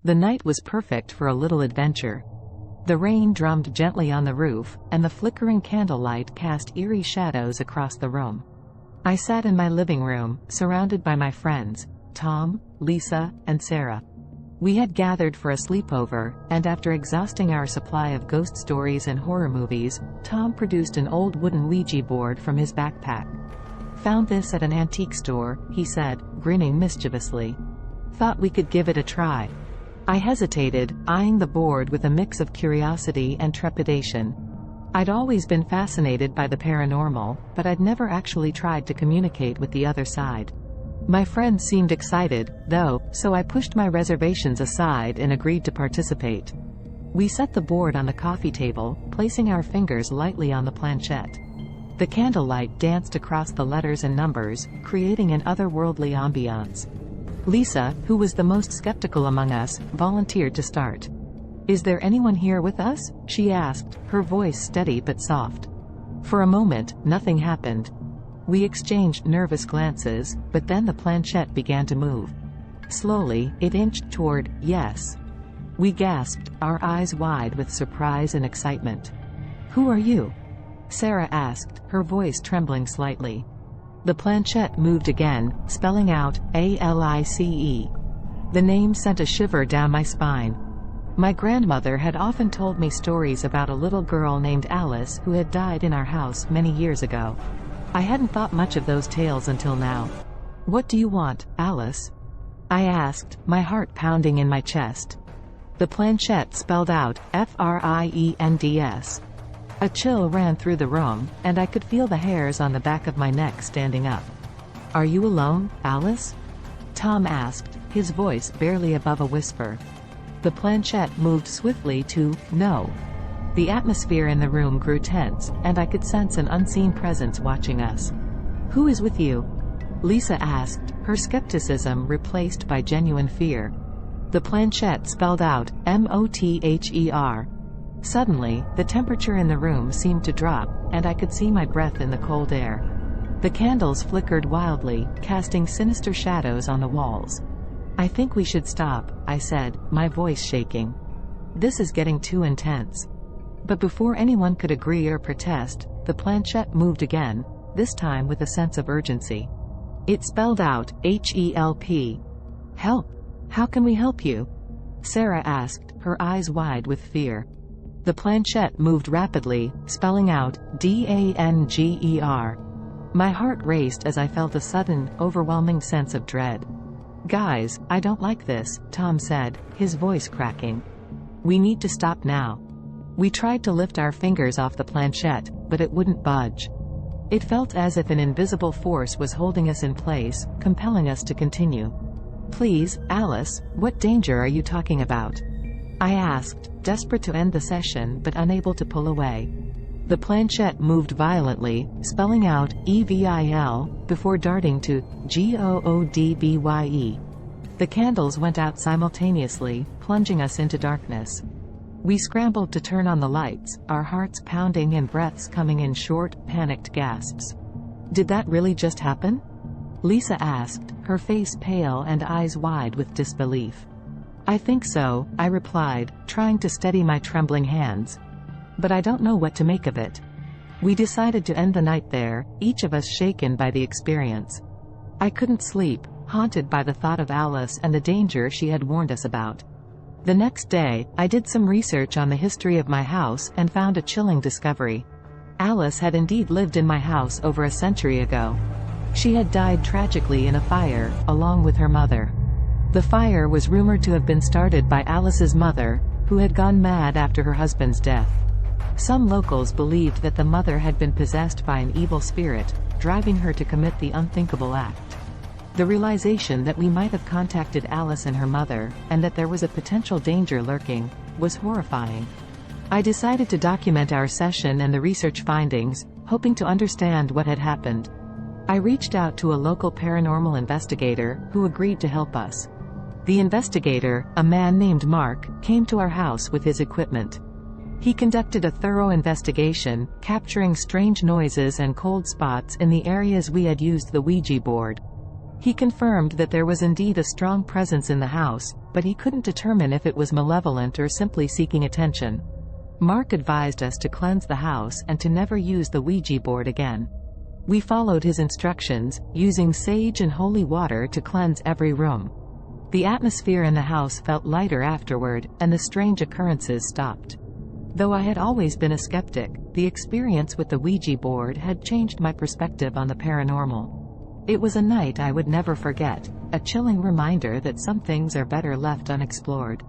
The night was perfect for a little adventure. The rain drummed gently on the roof, and the flickering candlelight cast eerie shadows across the room. I sat in my living room, surrounded by my friends, Tom, Lisa, and Sarah. We had gathered for a sleepover, and after exhausting our supply of ghost stories and horror movies, Tom produced an old wooden Ouija board from his backpack. "Found this at an antique store," he said, grinning mischievously. "Thought we could give it a try." I hesitated, eyeing the board with a mix of curiosity and trepidation. I'd always been fascinated by the paranormal, but I'd never actually tried to communicate with the other side. My friends seemed excited, though, so I pushed my reservations aside and agreed to participate. We set the board on the coffee table, placing our fingers lightly on the planchette. The candlelight danced across the letters and numbers, creating an otherworldly ambiance. Lisa, who was the most skeptical among us, volunteered to start. "Is there anyone here with us?" she asked, her voice steady but soft. For a moment, nothing happened. We exchanged nervous glances, but then the planchette began to move. Slowly, it inched toward yes. We gasped, our eyes wide with surprise and excitement. "Who are you?" Sarah asked, her voice trembling slightly. The planchette moved again, spelling out ALICE. The name sent a shiver down my spine. My grandmother had often told me stories about a little girl named Alice who had died in our house many years ago. I hadn't thought much of those tales until now. "What do you want, Alice?" I asked, my heart pounding in my chest. The planchette spelled out FRIENDS. A chill ran through the room, and I could feel the hairs on the back of my neck standing up. "Are you alone, Alice?" Tom asked, his voice barely above a whisper. The planchette moved swiftly to no. The atmosphere in the room grew tense, and I could sense an unseen presence watching us. "Who is with you?" Lisa asked, her skepticism replaced by genuine fear. The planchette spelled out MOTHER. Suddenly, the temperature in the room seemed to drop, and I could see my breath in the cold air. The candles flickered wildly, casting sinister shadows on the walls. "I think we should stop," I said, my voice shaking. "This is getting too intense." But before anyone could agree or protest, the planchette moved again, this time with a sense of urgency. It spelled out HELP. "Help? How can we help you?" Sarah asked, her eyes wide with fear. The planchette moved rapidly, spelling out DANGER. My heart raced as I felt a sudden, overwhelming sense of dread. "Guys, I don't like this," Tom said, his voice cracking. "We need to stop now." We tried to lift our fingers off the planchette, but it wouldn't budge. It felt as if an invisible force was holding us in place, compelling us to continue. "Please, Alice, what danger are you talking about?" I asked, desperate to end the session but unable to pull away. The planchette moved violently, spelling out EVIL, before darting to GOODBYE. The candles went out simultaneously, plunging us into darkness. We scrambled to turn on the lights, our hearts pounding and breaths coming in short, panicked gasps. "Did that really just happen?" Lisa asked, her face pale and eyes wide with disbelief. "I think so," I replied, trying to steady my trembling hands. "But I don't know what to make of it." We decided to end the night there, each of us shaken by the experience. I couldn't sleep, haunted by the thought of Alice and the danger she had warned us about. The next day, I did some research on the history of my house and found a chilling discovery. Alice had indeed lived in my house over a century ago. She had died tragically in a fire, along with her mother. The fire was rumored to have been started by Alice's mother, who had gone mad after her husband's death. Some locals believed that the mother had been possessed by an evil spirit, driving her to commit the unthinkable act. The realization that we might have contacted Alice and her mother, and that there was a potential danger lurking, was horrifying. I decided to document our session and the research findings, hoping to understand what had happened. I reached out to a local paranormal investigator, who agreed to help us. The investigator, a man named Mark, came to our house with his equipment. He conducted a thorough investigation, capturing strange noises and cold spots in the areas we had used the Ouija board. He confirmed that there was indeed a strong presence in the house, but he couldn't determine if it was malevolent or simply seeking attention. Mark advised us to cleanse the house and to never use the Ouija board again. We followed his instructions, using sage and holy water to cleanse every room. The atmosphere in the house felt lighter afterward, and the strange occurrences stopped. Though I had always been a skeptic, the experience with the Ouija board had changed my perspective on the paranormal. It was a night I would never forget, a chilling reminder that some things are better left unexplored.